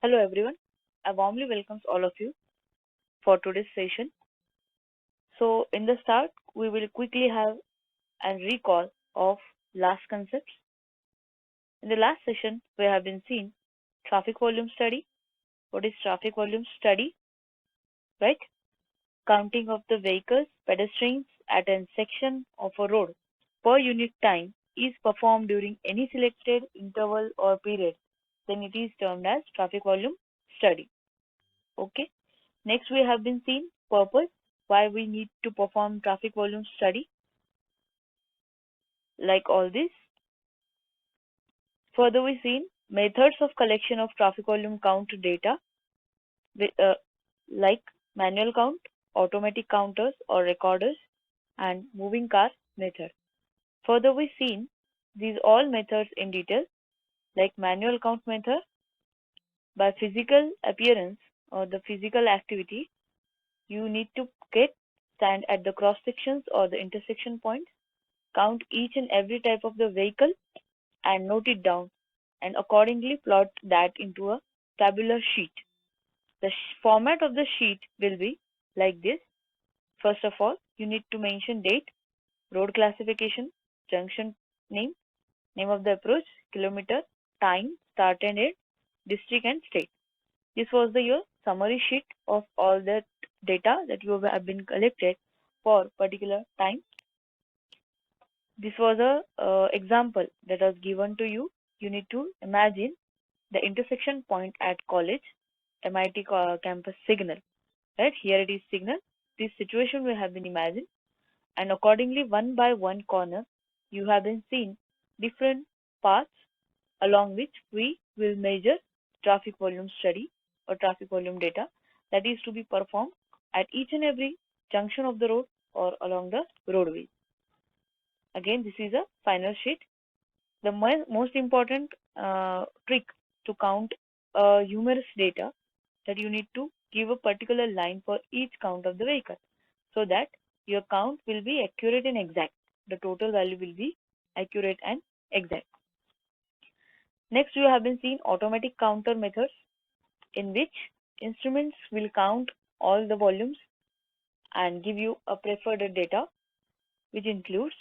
Hello everyone. I warmly welcome all of you for today's session. So in the start, we will quickly have a recall of last concepts. In the last session, we have been seeing traffic volume study. What is traffic volume study? Right? Counting of the vehicles, pedestrians at a section of a road per unit time is performed during any selected interval or period. Then it is termed as traffic volume study. Okay. Next, we have been seen purpose, why we need to perform traffic volume study, like all this. Further, we seen methods of collection of traffic volume count data, like manual count, automatic counters or recorders, and moving car method. Further, we seen these all methods in detail, like manual count method by physical appearance or the physical activity. You need to stand at the cross sections or the intersection points, count each and every type of the vehicle and note it down, and accordingly plot that into a tabular sheet. The format of the sheet will be like this. First of all, you need to mention date, road classification, junction name, name of the approach, kilometer, time, start and end, district and state. This was the your summary sheet of all the data that you have been collected for particular time. This was a example that was given to you. You need to imagine the intersection point at college, MIT campus signal. Right here it is signal. This situation will have been imagined, and accordingly one by one corner you have been seen different paths along which we will measure traffic volume study or traffic volume data that is to be performed at each and every junction of the road or along the roadway. Again, this is a final sheet. The most important trick to count humorous data that you need to give a particular line for each count of the vehicle so that your count will be accurate and exact. The total value will be accurate and exact. Next, you have been seeing automatic counter methods in which instruments will count all the volumes and give you a preferred data, which includes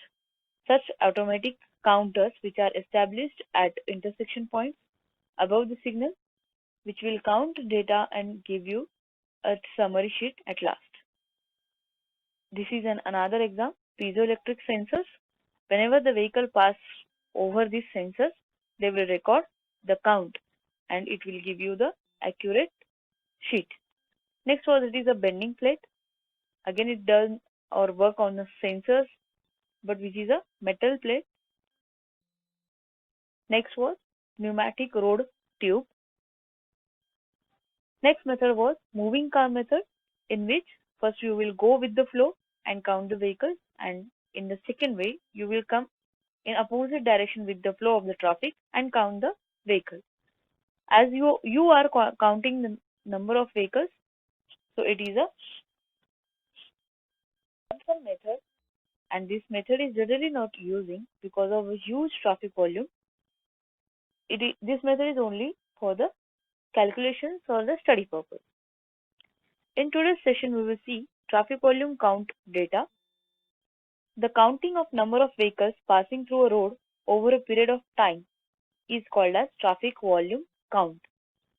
such automatic counters which are established at intersection points above the signal, which will count data and give you a summary sheet at last. This is another example. Piezoelectric sensors. Whenever the vehicle passes over these sensors, they will record the count and it will give you the accurate sheet. Next was it is a bending plate. Again, it does or work on the sensors, but which is a metal plate. Next was pneumatic road tube. Next method was moving car method, in which first you will go with the flow and count the vehicles, and in the second way you will come in opposite direction with the flow of the traffic and count the vehicles. As you are counting the number of vehicles, so it is a method, and this method is generally not using because of a huge traffic volume. This method is only for the calculations or the study purpose. In today's session, we will see traffic volume count data. The counting of number of vehicles passing through a road over a period of time is called as traffic volume count.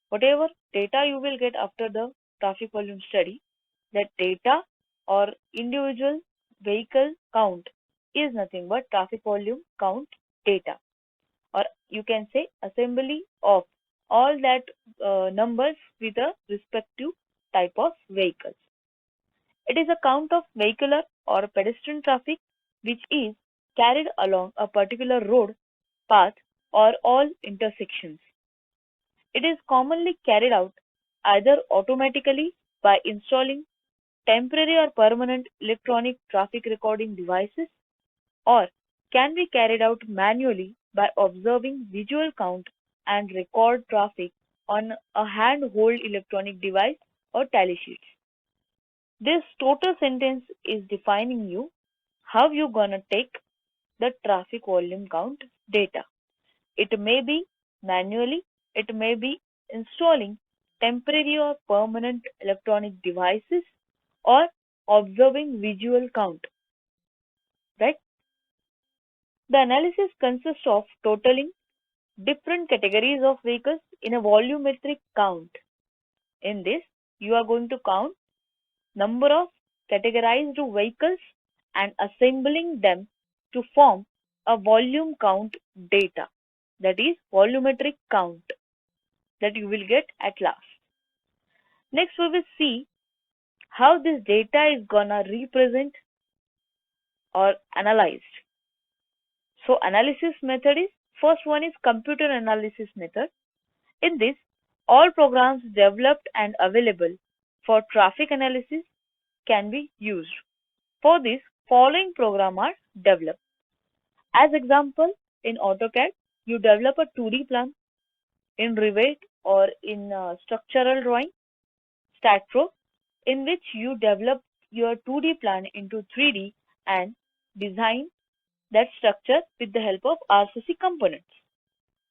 Whatever data you will get after the traffic volume study, that data or individual vehicle count is nothing but traffic volume count data, or you can say assembly of all that numbers with a respective type of vehicles. It is a count of vehicular or pedestrian traffic which is carried along a particular road path or all intersections. It is commonly carried out either automatically by installing temporary or permanent electronic traffic recording devices, or can be carried out manually by observing visual count and record traffic on a handheld electronic device or tally sheets. This total sentence is defining you how you gonna take the traffic volume count data. It may be manually, it may be installing temporary or permanent electronic devices, or observing visual count, right? The analysis consists of totaling different categories of vehicles in a volumetric count. In this, you are going to count number of categorized vehicles and assembling them to form a volume count data, that is volumetric count, that you will get at last. Next we will see how this data is gonna represent or analyzed. So analysis method is, first one is computer analysis method. In this, all programs developed and available for traffic analysis can be used. For this, following program are developed. As example, in AutoCAD, you develop a 2D plan. In Revit or in structural drawing, StatPro, in which you develop your 2D plan into 3D and design that structure with the help of RCC components.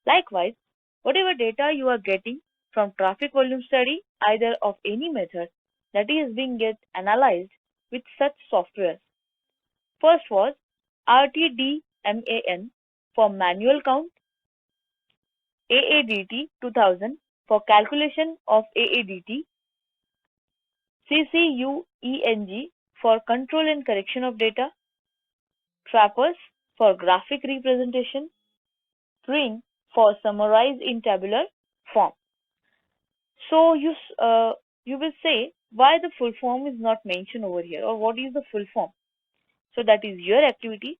Likewise, whatever data you are getting from traffic volume study, either of any method, that is being get analyzed with such software. First was RTDMAN for manual count, AADT 2000 for calculation of AADT, CCUENG for control and correction of data, Trappers for graphic representation, String for summarize in tabular form. So you will say why the full form is not mentioned over here, or what is the full form. So that is your activity.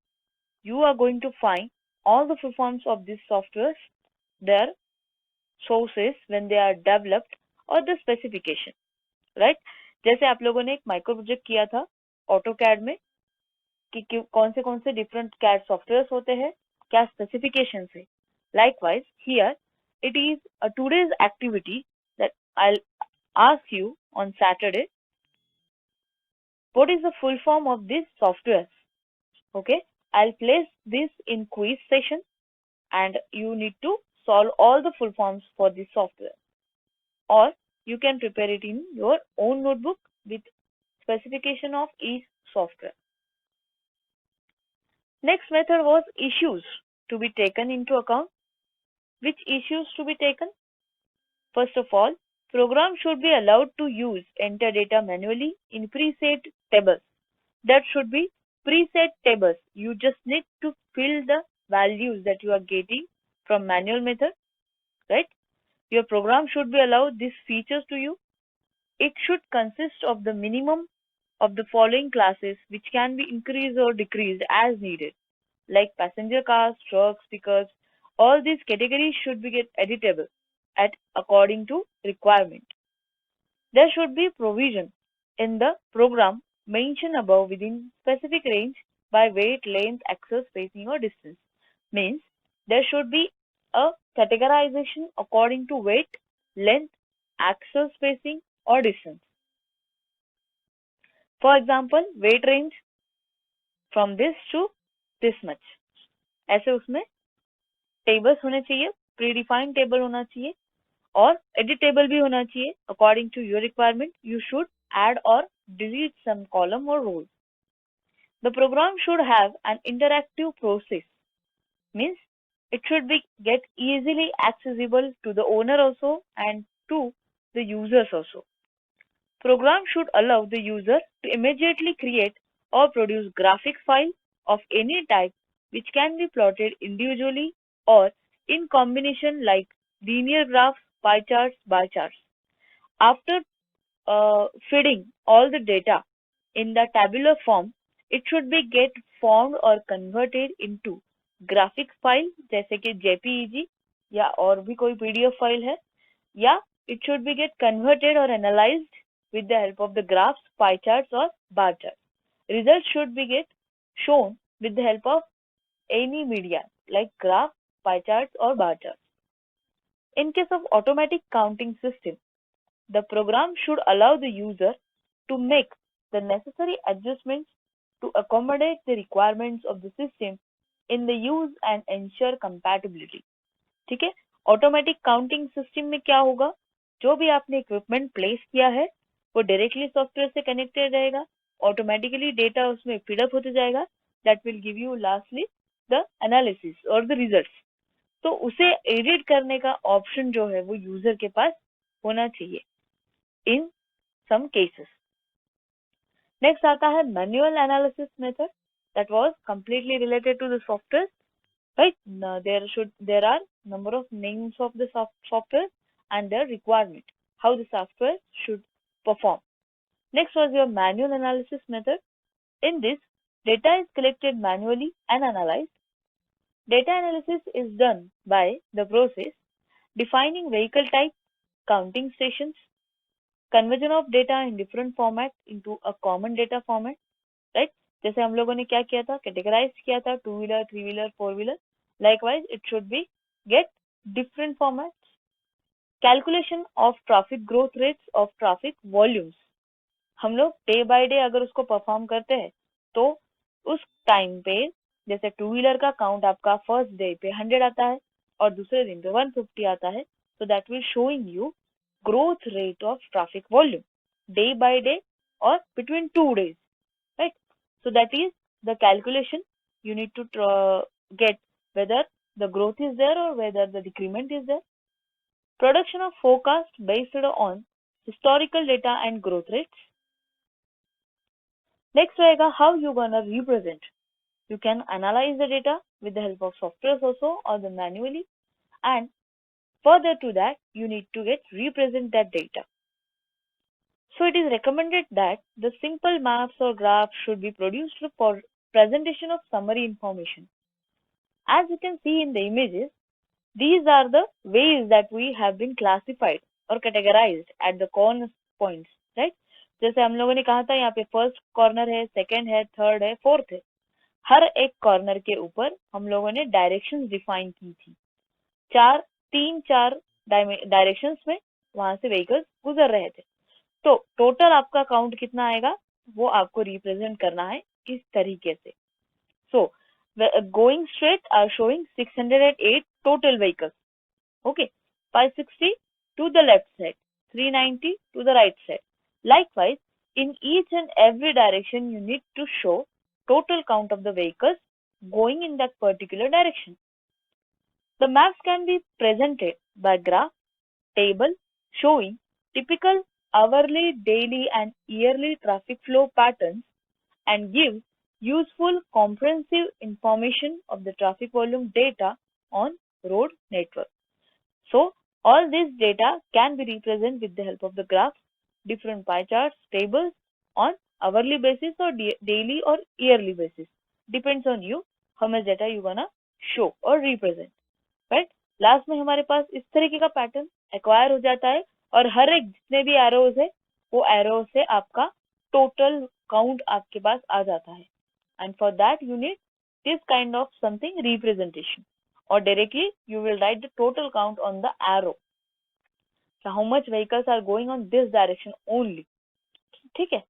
You are going to find all the full forms of these softwares, their sources when they are developed, और the specification, right? जैसे आप लोगों ने एक micro project किया था AutoCAD में कि कौन से डिफरेंट CAD सॉफ्टवेयर्स होते हैं, क्या स्पेसिफिकेशंस है. Likewise, here it is a today's activity that I'll ask you on Saturday. What is the full form of this software? Okay, I'll place this in quiz session and you need to solve all the full forms for this software, or you can prepare it in your own notebook with specification of each software. Next method was issues to be taken into account. Which issues to be taken? First of all, program should be allowed to use enter data manually in preset tables. That should be preset tables. You just need to fill the values that you are getting from manual method, right? Your program should be allowed these features to you. It should consist of the minimum of the following classes, which can be increased or decreased as needed, like passenger cars, trucks, pickups. All these categories should be get editable at according to requirement. There should be provision in the program mentioned above within specific range by weight, length, axis, spacing or distance. Means there should be a categorization according to weight, length, axis, spacing or distance. For example, weight range from this to this much. ऐसे उसमें tables होने चाहिए, predefined table होना चाहिए और editable भी होना चाहिए. According to your requirement you should add or delete some column or rows. The program should have an interactive process. Means it should be get easily accessible to the owner also and to the users also. Program should allow the user to immediately create or produce graphic file of any type which can be plotted individually or in combination like linear graphs, pie charts, bar charts. After feeding all the data in the tabular form, it should be get formed or converted into graphic file जैसे कि JPEG या और भी कोई PDF file है, या it should be get converted or analyzed with the help of the graphs, pie charts or bar charts. Results should be get shown with the help of any media like graph, pie charts or bar charts. In case of automatic counting system, the program should allow the user to make the necessary adjustments to accommodate the requirements of the system in the use and ensure compatibility. ठीक है, automatic counting system में क्या होगा, जो भी आपने equipment place किया है वो डायरेक्टली सॉफ्टवेयर से कनेक्टेड रहेगा, ऑटोमेटिकली डेटा उसमें फीडअप होते जाएगा, that will give you lastly the analysis और द रिजल्ट्स। तो उसे एडिट करने का ऑप्शन जो है वो यूजर के पास होना चाहिए इन सम केसेस। नेक्स्ट आता है manual analysis method that was completely related to the software, right? There are number of names of the software and their requirement, how the software should perform. Next was your manual analysis method. In this, data is collected manually and analyzed. Data analysis is done by the process defining vehicle type, counting stations, conversion of data in different formats into a common data format, right? जैसे हम लोगों ने क्या किया था, categorise किया था 2 wheeler 3 wheeler 4 wheeler, likewise it should be get different formats. Calculation of traffic growth rates of traffic volumes, हम लोग डे बाय डे अगर उसको परफॉर्म करते हैं तो उस टाइम पे जैसे 2 व्हीलर का काउंट आपका फर्स्ट डे पे 100 आता है और दूसरे दिन पे 150 आता है, so that will showing you growth rate of traffic volume day by day or between 2 days, right? So that is the calculation you need to get whether the growth is there or whether the decrement is there. Production of forecast based on historical data and growth rates. Next रहेगा how you gonna represent. You can analyze the data with the help of softwares also or the manually, and further to that you need to get represent that data. So it is recommended that the simple maps or graphs should be produced for presentation of summary information. As you can see in the images, these are the ways that we have been classified or categorized at the corner points, right? जैसे हम लोगों ने कहा था यहाँ पे first corner है, second है, थर्ड है, फोर्थ है। हर एक कॉर्नर के ऊपर हम लोगों ने डायरेक्शंस डिफाइन की थी। तीन चार डायरेक्शंस में वहां से व्हीकल्स गुजर रहे थे। तो टोटल आपका काउंट कितना आएगा वो आपको रिप्रेजेंट करना है इस तरीके से। सो going straight are showing 608 total vehicles. Okay, 560 to the left side, 390 to the right side. Likewise, in each and every direction, you need to show total count of the vehicles going in that particular direction. The maps can be presented by graph, table showing typical hourly, daily, and yearly traffic flow patterns and give useful comprehensive information of the traffic volume data on road network. So all this data can be represented with the help of the graphs, different pie charts, tables on hourly basis or daily or yearly basis. Depends on you how much data you wanna show or represent. Right? Last में हमारे पास इस तरीके का pattern acquire हो जाता है और हर एक जितने भी एरोज है वो एरो से आपका टोटल काउंट आपके पास आ जाता है। And for that you need this kind of something representation or directly you will write the total count on the arrow. So how much vehicles are going on this direction only. ठीक है।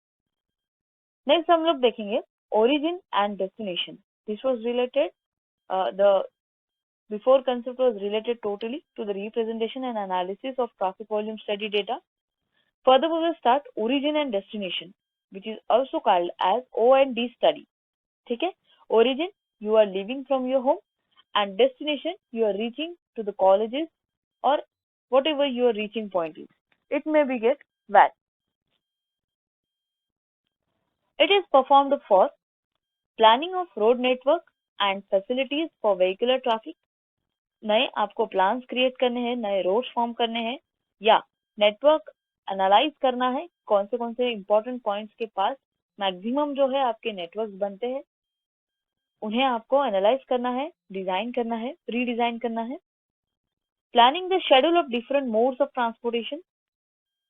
Next हम लोग देखेंगे origin and destination. This was related the before concept was related totally to the representation and analysis of traffic volume study data. Further we will start origin and destination, which is also called as O&D study. ठीक है। Origin, you are leaving from your home, and destination, you are reaching to the colleges or whatever your reaching point is. It may be get valid. It is performed for planning of road network and facilities for vehicular traffic. नए आपको plans create करने हैं, नए roads form करने हैं या network analyse करना है, कौन से इंपॉर्टेंट पॉइंट्स के पास मैक्सिमम जो है आपके नेटवर्क बनते हैं, उन्हें आपको एनालाइज करना है, डिजाइन करना है, रीडिजाइन करना है। Planning the schedule of different modes of transportation,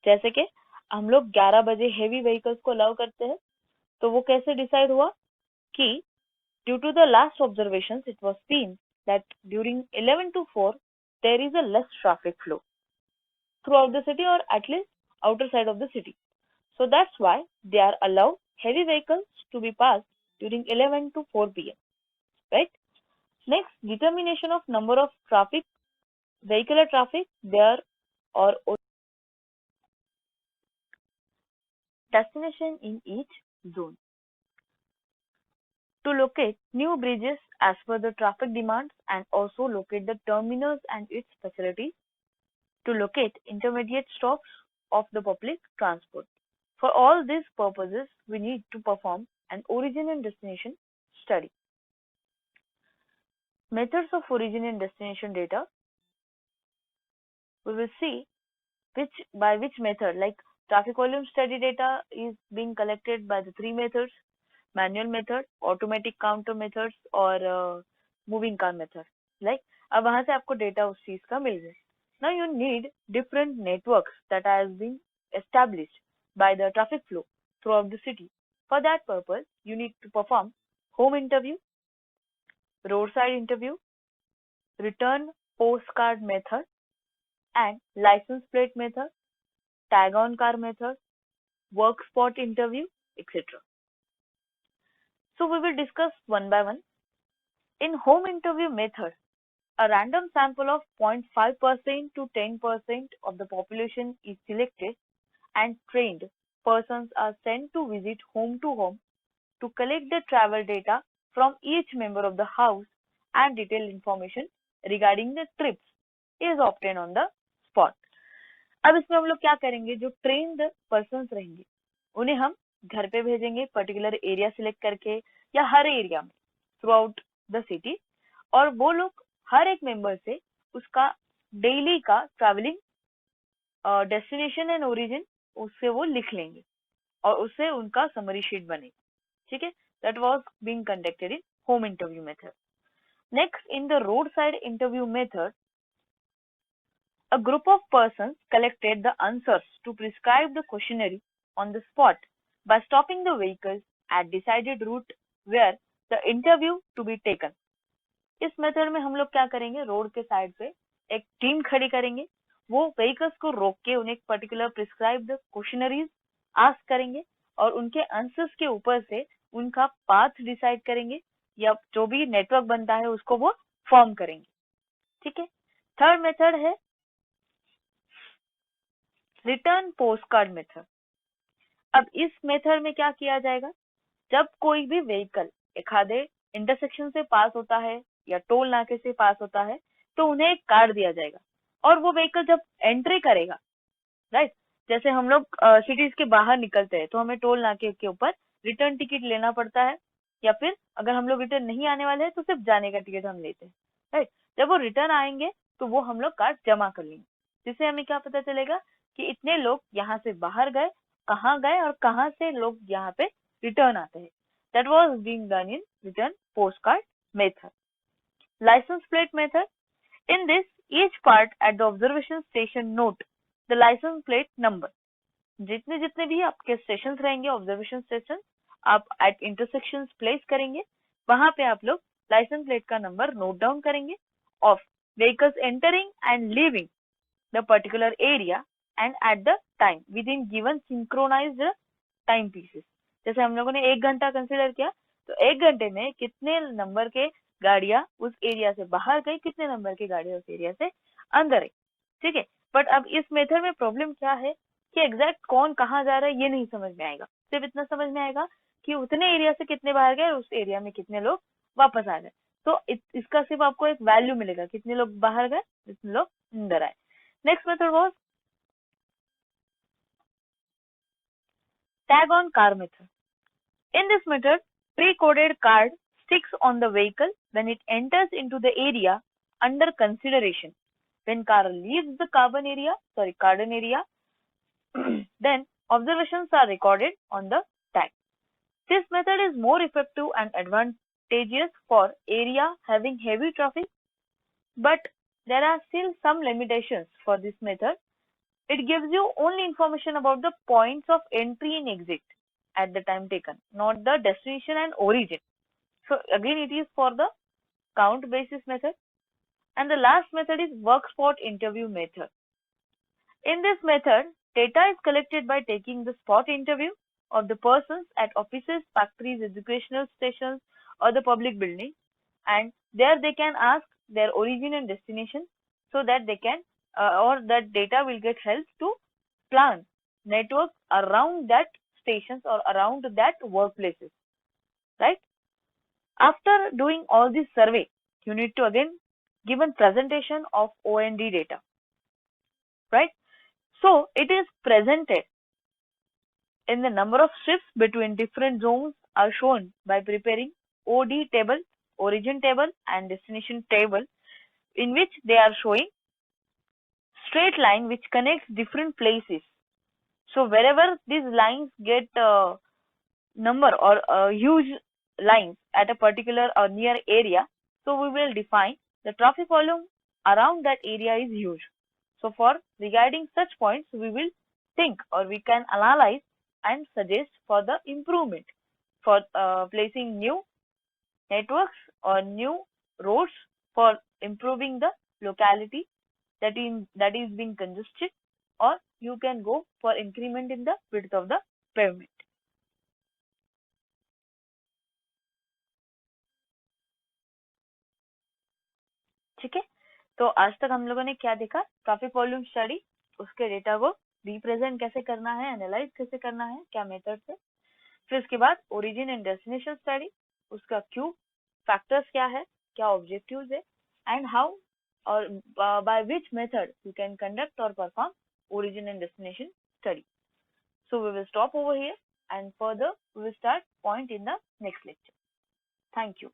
जैसे कि हम लोग 11 बजे हेवी व्हीकल्स को अलाउ करते हैं, तो वो कैसे डिसाइड हुआ कि due to the last observations it was seen that during 11 to 4 there is a less traffic flow throughout the city or at least outer side of the city. So that's why they are allowed heavy vehicles to be passed during 11 to 4 p.m. Right? Next, determination of number of traffic, vehicular traffic there or destination in each zone. To locate new bridges as per the traffic demands and also locate the terminals and its facilities. To locate intermediate stops of the public transport. For all these purposes, we need to perform an origin and destination study. Methods of origin and destination data. We will see by which method, like traffic volume study data is being collected by the three methods: manual method, automatic counter methods और moving car method. Like अब वहां से आपको data उस चीज का मिल गया. Now you need different networks that has been established by the traffic flow throughout the city. For that purpose, you need to perform home interview, roadside interview, return postcard method, and license plate method, tag on car method, work spot interview, etc. So we will discuss one by one. In home interview method, a random sample of 0.5% to 10% of the population is selected and trained persons are sent to visit home to home to collect the travel data from each member of the house and detailed information regarding the trips is obtained on the spot. अब इसमें हम लोग क्या करेंगे, जो trained persons रहेंगे उन्हें हम घर पे भेजेंगे पर्टिकुलर एरिया सिलेक्ट करके या हर एरिया में थ्रू आउट द सिटी, और वो लोग हर एक मेंबर से उसका डेली का ट्रैवलिंग डेस्टिनेशन एंड ओरिजिन उससे वो लिख लेंगे और उससे उनका समरी शीट बनेगा. ठीक है, that was being conducted in home interview method. Next, in the road side interview method, a group of persons collected the answers to prescribe the questionnaire on the spot by stopping the vehicles at decided route where the interview to be taken. इस method में हम लोग क्या करेंगे, road के side पे एक team खड़ी करेंगे, वो व्हीकल्स को रोक के उन्हें एक पर्टिकुलर प्रिस्क्राइब्ड क्वेश्चनरीज आस्क करेंगे और उनके आंसर्स के ऊपर से उनका पाथ डिसाइड करेंगे या जो भी नेटवर्क बनता है उसको वो फॉर्म करेंगे. ठीक है. थर्ड मेथड है रिटर्न पोस्टकार्ड मेथड. अब इस मेथड में क्या किया जाएगा, जब कोई भी व्हीकल एक आधे इंटरसेक्शन से पास होता है या टोल नाके से पास होता है तो उन्हें एक कार्ड दिया जाएगा और वो व्हीकल जब एंट्री करेगा, राइट, जैसे हम लोग सिटीज के बाहर निकलते हैं तो हमें टोल नाके के ऊपर रिटर्न टिकट लेना पड़ता है, या फिर अगर हम लोग रिटर्न नहीं आने वाले हैं तो सिर्फ जाने का टिकट हम लेते हैं, राइट. जब वो रिटर्न आएंगे तो वो हम लोग कार्ड जमा कर लेंगे, जिससे हमें क्या पता चलेगा कि इतने लोग यहाँ से बाहर गए, कहाँ गए और कहाँ से लोग यहाँ पे रिटर्न आते हैं. That was being done in return postcard method. License plate method. In this, each part at the observation station note the license plate number. जितने जितने भी आपके स्टेशन रहेंगे ऑब्जर्वेशन स्टेशन, आप एट इंटरसेक्शन प्लेस करेंगे, वहां पे आप लोग लाइसेंस प्लेट का नंबर नोट डाउन करेंगे of vehicles entering and leaving the particular area and at the time within given synchronised time pieces. जैसे हम लोगों ने 1 घंटा कंसिडर किया तो 1 घंटे में कितने नंबर के गाड़ियां उस एरिया से बाहर गई, कितने नंबर की गाड़ियां उस एरिया से अंदर आई. ठीक है. बट अब इस मेथड में प्रॉब्लम क्या है कि एग्जैक्ट कौन कहाँ जा रहा है ये नहीं समझ में आएगा, सिर्फ इतना समझ में आएगा कि उतने एरिया से कितने बाहर गए और उस एरिया में कितने लोग वापस आ गए. तो इसका सिर्फ आपको एक वैल्यू मिलेगा, कितने लोग बाहर गए, कितने लोग अंदर आए. Next method was tag on car method. In this method, pre-coded card sticks on the vehicle when it enters into the area under consideration. When car leaves the cardon area, then observations are recorded on the tag. This method is more effective and advantageous for area having heavy traffic, but there are still some limitations for this method. It gives you only information about the points of entry and exit at the time taken, not the destination and origin. So again, it is for the count basis method. And the last method is work spot interview method. In this method, data is collected by taking the spot interview of the persons at offices, factories, educational stations, or the public building, and there they can ask their origin and destination so that they can or that data will get help to plan networks around that stations or around that workplaces, right? After doing all this survey, you need to again give a presentation of O&D data, right? So it is presented in the number of shifts between different zones are shown by preparing OD table, origin table and destination table, in which they are showing straight line which connects different places. So wherever these lines get number or huge lines at a particular or near area, so we will define the traffic volume around that area is huge. So for regarding such points, we will think or we can analyze and suggest for the improvement for placing new networks or new roads for improving the locality that is being congested, or you can go for increment in the width of the pavement. ठीक है, तो आज तक हम लोगों ने क्या देखा? ट्रैफिक वॉल्यूम स्टडी, उसके डेटा को रिप्रेजेंट कैसे करना है, एनालाइज कैसे करना है, क्या मेथड से। फिर उसके बाद ओरिजिन एंड डेस्टिनेशन स्टडी, उसका क्यों, फैक्टर्स क्या है, क्या ऑब्जेक्टिव्स है, एंड हाउ और by which method you can conduct or perform origin and destination study. So we will stop over here and further we will start point in the next lecture. Thank you.